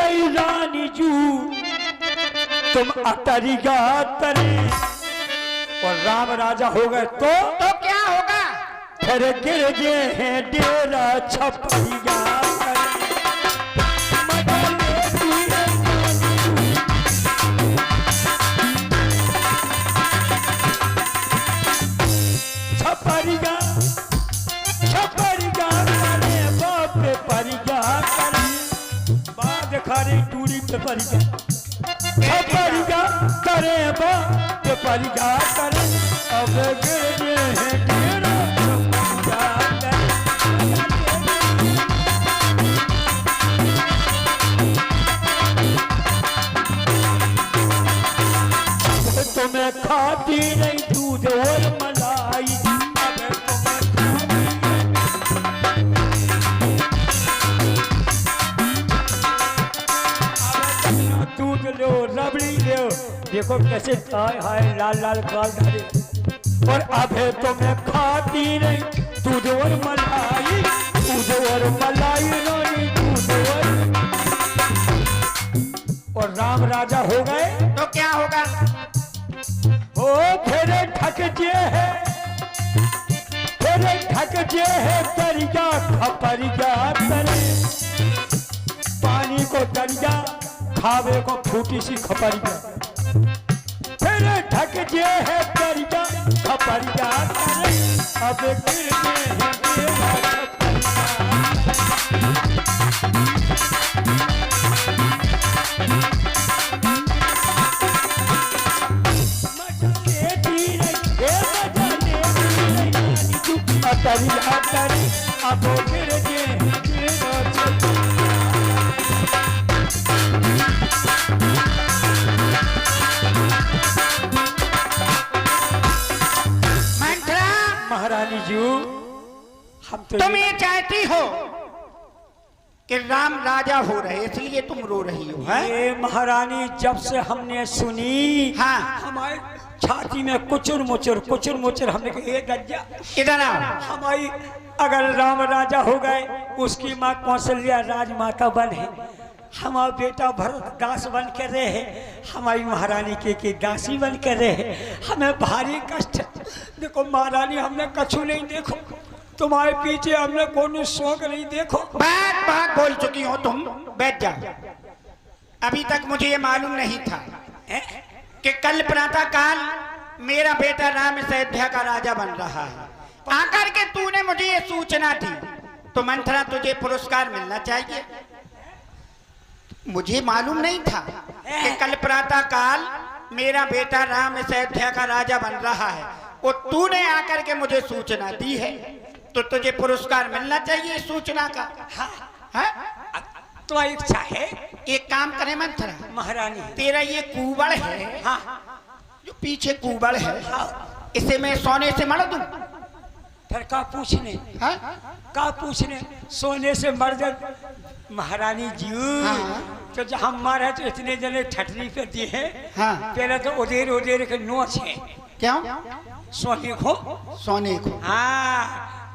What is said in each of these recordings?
गई रानी जू तुम अटरिया तरे और राम राजा हो गए तो क्या होगा? फिर गिर गए हैं डेरा छपरिया छपरिया छपरिया करे बाप परिया करे बाद खारे दूरी पे परिया छपरिया करे बाप परिया करे अब गिर गए हैं डेरा तुम्हें खाती नहीं दूध और मलाई दूध लो रबड़ी लो देखो कैसे हाय हाय लाल लाल काल धारे और अब तुम्हें खाती नहीं दूध और मलाई रोनी दूध और राम राजा हो गए तो क्या होगा? ओ फिर ठक जे है दरिया खपरिया तरे पानी को दरिया खावे को फूटी सी खपरिया फिर ठक जे है दरिया खपरिया तरे अब गिर गए हैं डेरा अतरी अब गिर गए महारानी जी हम तो तुम ये चाहती हो कि राम राजा हो रहे इसलिए तुम रो रही हो? है ये महारानी जब से हमने सुनी हाँ हमारे छाती में कुचुर मुचुर हमने कहा ये गज्जा इधर आओ। हमारी अगर राम राजा हो गए उसकी माँ कौशल्या राजमाता बन है हमारा बेटा भरत दास बन कर रहे हैं हमारी महारानी के दासी बन कर रहे हैं हमें भारी कष्ट देखो महारानी हमने कछु नहीं देखो तुम्हारे पीछे हमने कोई शौक नहीं देखो बात बोल चुकी हो तुम बैठ जाओ। अभी तक मुझे ये मालूम नहीं था कि कल प्रातः काल मेरा बेटा राम इस अयोध्या का राजा बन रहा है। आकर के तूने मुझे ये सूचना दी तो मंथरा तुझे पुरस्कार मिलना चाहिए। मुझे मालूम नहीं था कि कल प्रातः काल मेरा बेटा राम इस अयोध्या का राजा बन रहा है और तूने आकर के मुझे सूचना दी है तो तुझे पुरस्कार मिलना चाहिए इस सूचना का। हाँ? तुम्हारी इच्छा है एक काम करे मंथरा महारानी तेरा ये कुबड़ है हाँ जो पीछे कुबड़ है इसे मैं सोने से मर दूं? फिर का पूछने सोने से मर जा महारानी जी तो जहाँ मारे तो इतने जने ठटरी पे दिए हैं पहले तो उधेर के नोच है क्यों सोने को हाँ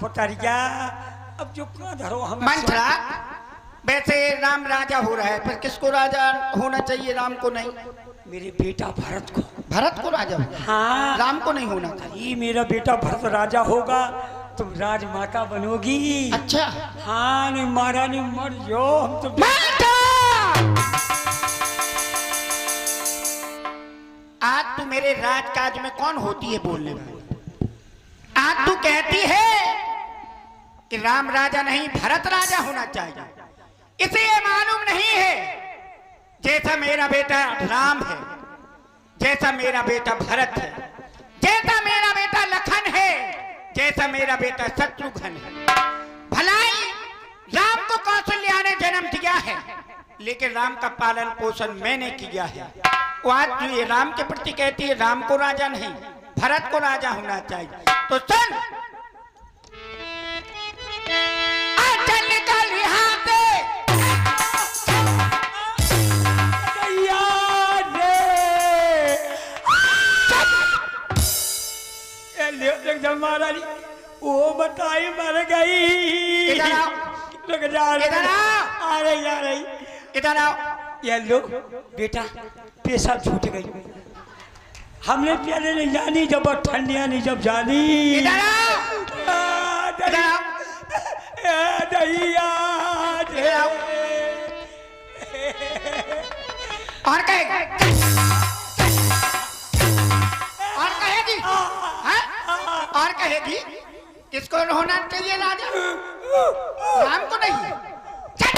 फुटरिया अब जो धरो हम मंथरा वैसे राम राजा हो रहा है पर किसको राजा होना चाहिए? राम को नहीं मेरे बेटा भरत को राजा होगा। हाँ राम को नहीं होना चाहिए। मेरा बेटा भरत राजा होगा तुम राजमाता बनोगी। अच्छा हाँ नहीं महारानी मर जो हम तो आज तू मेरे राजकाज में कौन होती है बोलने वाली? आज तू कहती है कि राम राजा नहीं भरत राजा होना चाहिए। इसे ये मालूम नहीं है जैसा मेरा बेटा राम है जैसा मेरा बेटा भरत है जैसा मेरा बेटा लखन है जैसा मेरा बेटा शत्रुघ्न है। भलाई राम को कौशल्या ने जन्म दिया है लेकिन राम का पालन पोषण मैंने किया है। वो आज जो ये राम के प्रति कहती है राम को राजा नहीं भरत को राजा होना चाहिए तो सुन चल निकल यहाँ से। महारानी वो बताई मर गई। इधर आओ। आ रही इधर आओ। ये लो बेटा पेशाब छूट गई। हमने पहले नहीं जानी जब ठंडिया नहीं जब जानी। इधर आओ, इधर आओ, नहीं याद इधर आओ। और कहेगी, और कहेगी, हाँ? और कहेगी किसको होना चाहिए राजा? राम को नहीं। चल।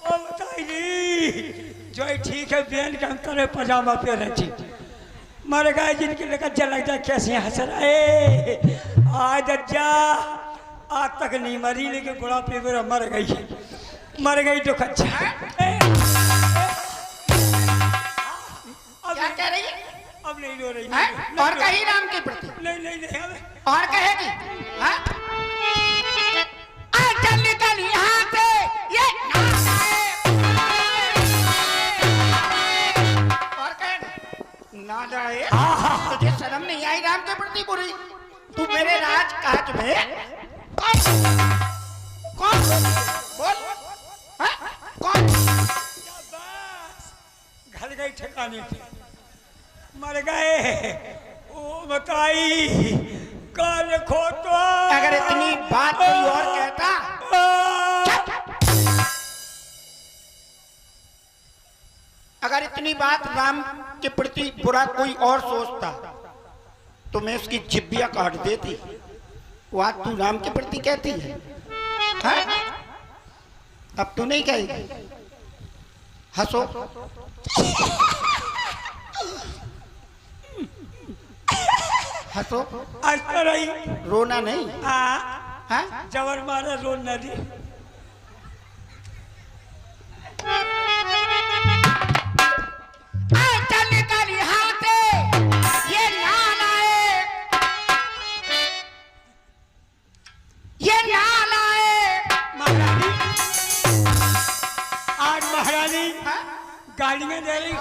ओ बताइए जो ठीक है बहन के अंतर पजामा पहने थी मर गए जिनकी लेकर जलक जा कैसे हंस रहे। आज जा आज तक नहीं मरी लेकिन बुढ़ापे में मर गई तो कच्चा। क्या कह रही है? अब नहीं रो रही है? और कही राम के प्रति नहीं और कहेगी हाँ? चल निकल यहाँ से ये और कहेगी ना जाए। तुझे शर्म नहीं आई राम के प्रति बुरी? तू मेरे राजकाज में कौन बोल हाँ? कौन घर गई ठिकाने पे मर गए। ओ बताई काल खो तो अगर इतनी बात कोई और कहता अगर इतनी बात राम के प्रति बुरा कोई और सोचता तो मैं उसकी जिब्बिया काट देती। वो तू राम के प्रति कहती है हाँ? अब तू नहीं कहेगी। हंसो हंसो आज तो रही रोना नहीं हाँ? जबर मारा रो नदी चल निकल यहाँ से ये नालायक महारानी आज महारानी हाँ? गालियां दे रही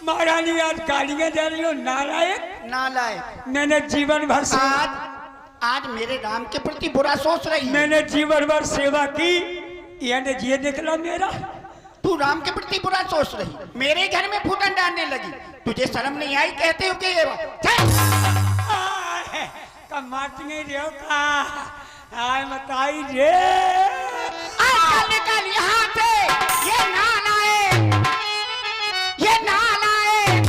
महारानी आज गालियां दे रही हो। नालायक मैंने जीवन भर आज मेरे राम के प्रति बुरा सोच रही है। मैंने जीवन भर सेवा की ये निकला मेरा। तू राम के प्रति बुरा सोच रही मेरे घर में फूटन डालने लगी। तुझे शर्म नहीं आई? कहते हो कि ये मारती नहीं रहो का आय बताई रे निकल यहाँ से ये नालायक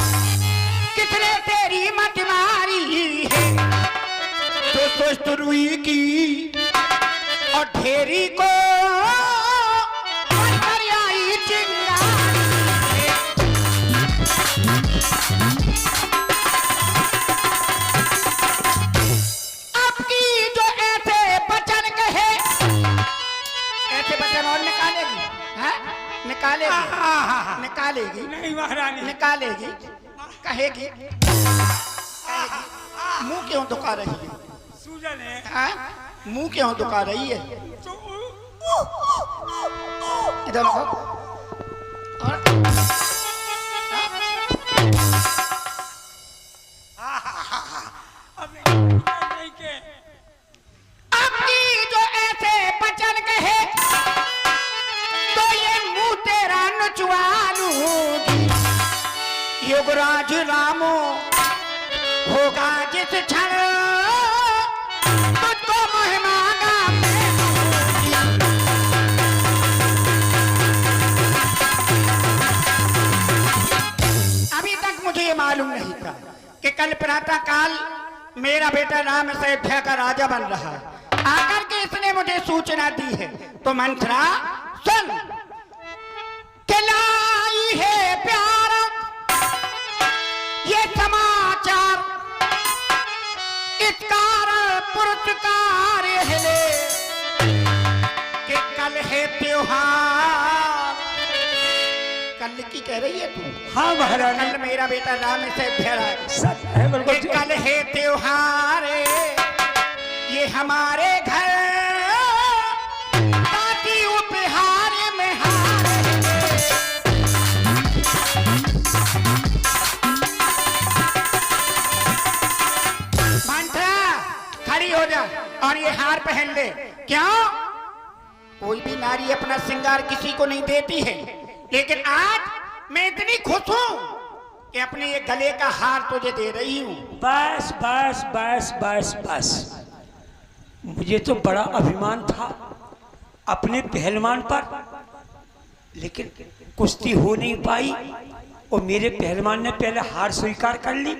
किसने तेरी मत मारी है तो सोच रुई की और ढेरी को आई चिंगारी। अब की जो ऐसे बचन कहे ऐसे बचन और निकालेगी हाँ? निकालेगी नहीं महारानी निकालेगी कहेगी मुंह क्यों दुखा रही है? सूजन है हाँ? मुंह क्यों दुखा रही है? इधर आओ और अब की जो ऐसे बचन कहे तो ये मुंह तेरा नचवा लूंगी। युगराज रामो होगा जिस क्षण तुझको महिमागा अभी तक मुझे ये मालूम नहीं था कि कल प्रातः काल मेरा बेटा राम से अयोध्या का राजा बन रहा है। आकर के इसने मुझे सूचना दी है तो मंत्रा सुन के लाई है प्यार ये समाचार इस कारण पुरस्कार है कि कल है त्योहार। कल की कह रही है तू? हाँ महारानी कल मेरा बेटा राम से अयोध्या सच है बिल्कुल कि कल है त्योहार ये हमारे घर ताकि उपहार में हार मंत्रा खड़ी हो हो जा और ये हार पहन ले। क्यों? कोई भी नारी अपना श्रृंगार किसी को नहीं देती है, लेकिन आज मैं इतनी खुश हूं कि अपने ये गले का हार तुझे दे रही हूं। बस बस बस बस बस, मुझे तो बड़ा अभिमान था अपने पहलवान पर, लेकिन कुश्ती हो नहीं पाई और मेरे पहलवान ने पहले हार स्वीकार कर ली।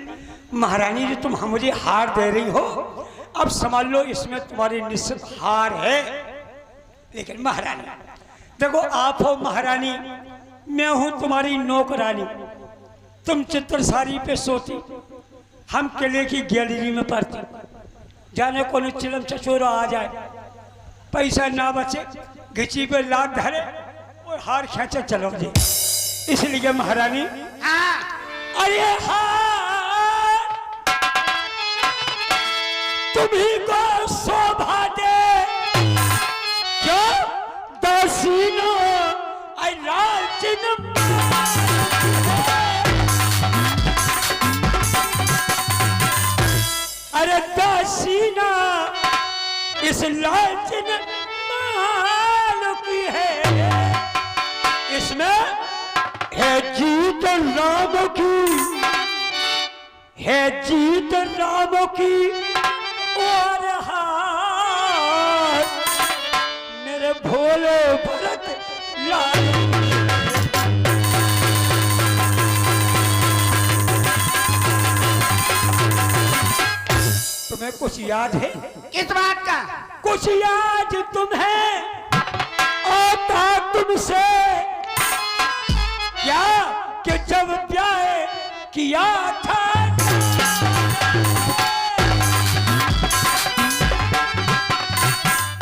महारानी जी, तुम मुझे हार दे रही हो, अब समझ लो इसमें तुम्हारी निश्चित हार है। लेकिन महारानी देखो, आप हो महारानी, मैं हूं तुम्हारी नौकरानी। तुम चित्रसारी पे सोती, हम किले की गैलरी में पढ़ती, जाने कौन चिलम चचोरा आ जाए, पैसा ना बचे, घिची पे लात धरे और हार खींचे चलो जी। इसलिए महारानी, अरे हार तुम्ही को शोभा दे, क्यों दासीनो आई लालचिन, अरे दासीना इस लालचिन माल की है, इसमें है जीत राम की, है जीत राम की और हार मेरे भोले भरत लाल। तुम्हें कुछ याद है? किस बात का? कुछ याद तुम्हें आता तुमसे क्या कि जब ब्याह किया था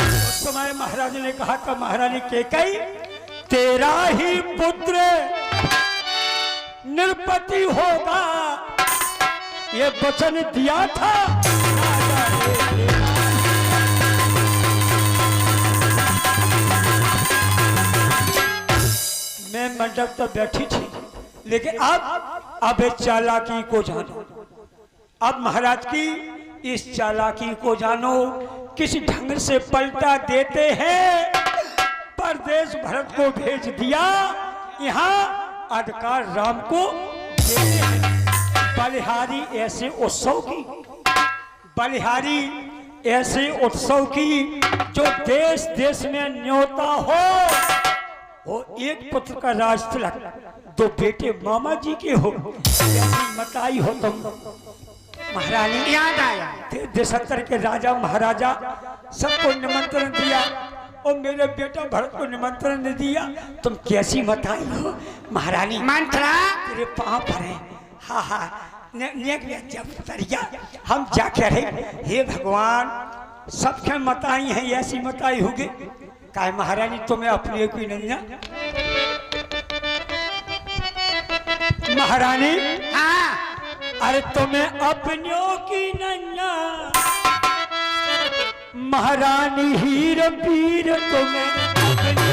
उस समय महाराज ने कहा था, महारानी कैकेयी तेरा ही पुत्र नृपति होगा, ये वचन दिया था। मैं मंडप तो बैठी थी, लेकिन अब इस चालाकी को जानो, अब महाराज की इस चालाकी को जानो, किस ढंग से पलटा देते हैं। परदेश भरत को भेज दिया, यहाँ अधिकार राम को देते हैं। बलिहारी ऐसे उत्सव की, बलिहारी ऐसे उत्सव की जो देश देश में न्योता हो, वो एक पुत्र का राज तिलक, दो बेटे मामा जी के हो, मताई हो तुम महारानी। याद आया, देशस्तर के राजा महाराजा सबको निमंत्रण दिया और मेरे बेटा भरत को निमंत्रण नहीं दिया, तुम कैसी मताई हो महारानी। मंत्रा तेरे पाँव पर है, हाँ हाँ जब तरिया हम क्या कह रहे, हे भगवान सबके मताई हैं, ऐसी मताई होगी काय महारानी, तुम्हें अपने की नैया महारानी। हाँ, अरे तुम्हें अपनों की नैया महारानी, हीर पीर तुम्हें अपने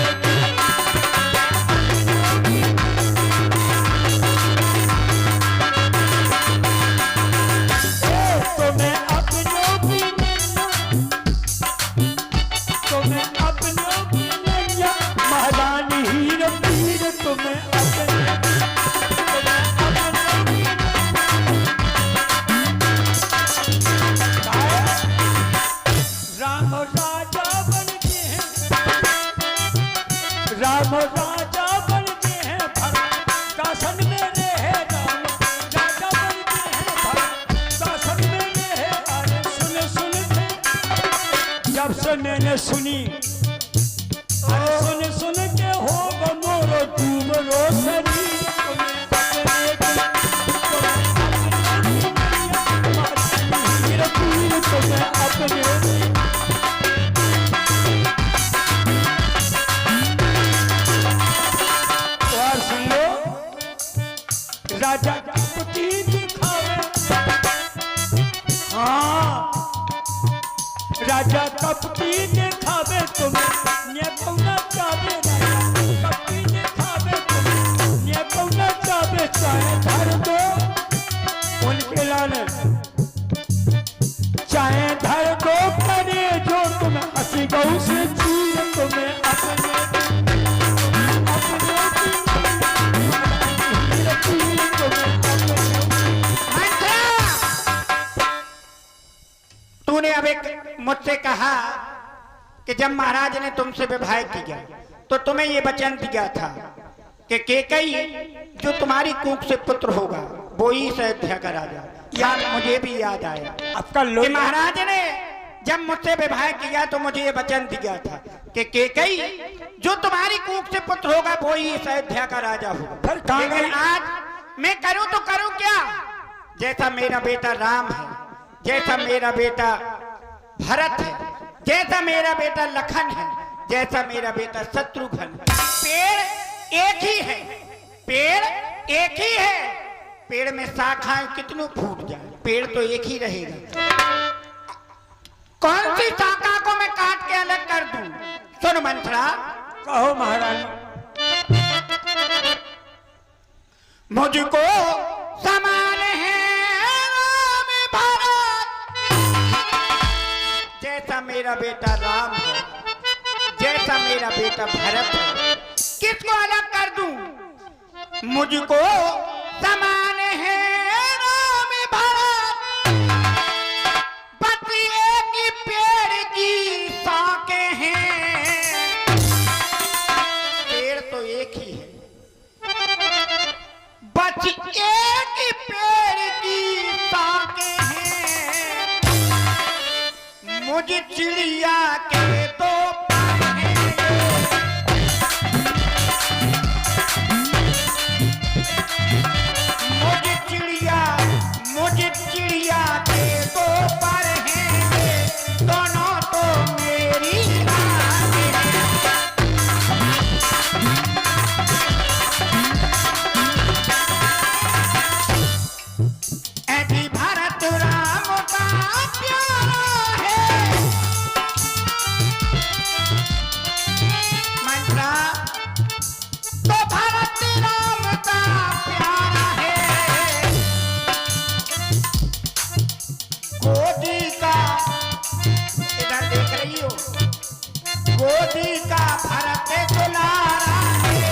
मैंने सुनी, सुन सुन के हो मोरो डूब रो शरीर, अपने और सुन लो, राजा कपटी दिखावे, हाँ राजा कपटी दिखावे तुम्हें, ने कौना चाहे राजा कपटी दिखावे तुम्हें, ने कौना चाहे, चाहे धर दो उनके लाल, चाहे धर दो अब एक मुझसे कहा कि जब महाराज ने तुमसे विवाह किया तो तुम्हें ये वचन दिया था कि केकई जो तुम्हारी कूख से पुत्र होगा वो ही अयोध्या का राजा। याद मुझे भी याद आया आपका कि लोग महाराज ने जब मुझसे विवाह किया तो मुझे ये वचन दिया था कि केकई जो तुम्हारी कूख से पुत्र होगा वो ही अयोध्या का राजा होगा। लेकिन आज मैं करूं तो करूं क्या? जैसा मेरा बेटा राम है, जैसा मेरा बेटा भरत है, जैसा मेरा बेटा लखन है, जैसा मेरा बेटा शत्रुघ्न, पेड़ एक ही है, पेड़ एक ही है। पेड़ में शाखाएं कितनों फूट जाए, पेड़ तो एक ही रहेगा। कौन सी शाखा को मैं काट के अलग कर दूं? सुन मंथरा, कहो महारानी। मुझको समान है राम भरत, जैसा मेरा बेटा राम है, जैसा मेरा बेटा भरत है, किसको अलग कर दूं? मुझको समान है राम भरत, बस एक ही पेड़ की शाखें हैं। पेड़ तो एक ही है, बस एक ही पेड़ की शाखें हैं। मुझे चिड़िया के दो पर हैं, मुझे चिड़िया के दो पर हैं, दोनों तो मेरी राह हैं। ऐसी भरत राम का प्यारा है। मंत्रा तो भरत राम का प्यारा है। गोदी का, इधर देख रही हो, गोदी का भरत दुलारा है,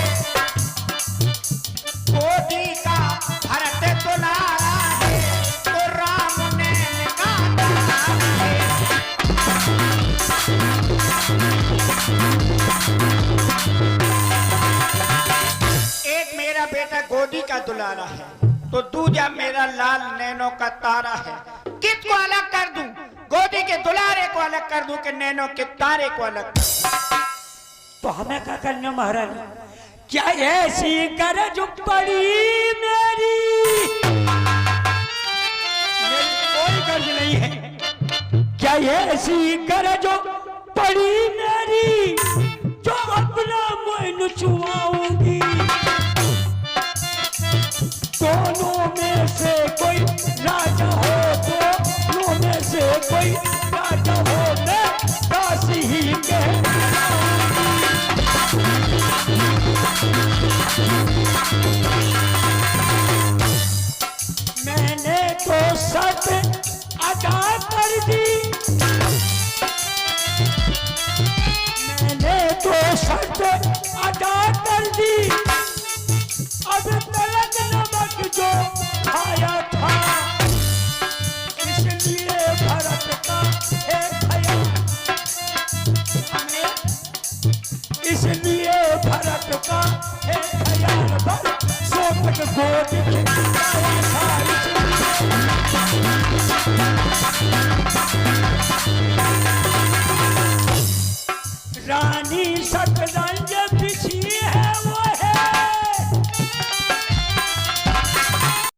गोदी का भरत दुलारा है, तो राम ने निकाला है। एक मेरा बेटा गोदी का दुलारा है, तो दूजा मेरा लाल नैनो का तारा है। किसको अलग कर दूं? गोदी के दुलारे को अलग कर दूं कि नैनो के तारे को अलग कर दूं? तो हमें क्या करना महारानी? क्या ऐसी गरज पड़ी मेरी कोई गरज नहीं है। क्या ऐसी गरज पड़ी मेरी जो अपना मुँह छुआऊंगी? दोनों में से कोई राजा हो, दोनों में से कोई राजा हो, मैं काशी ही मैंने तो शर्त अदा कर दी, मैंने तो शर्त अदा कर दी। अब तलक नमक जो खाया था, इसलिए भरत का है खयाल, इसलिए भरत का है खयाल। भरत सोपट गोद खाया था, रानी सतरा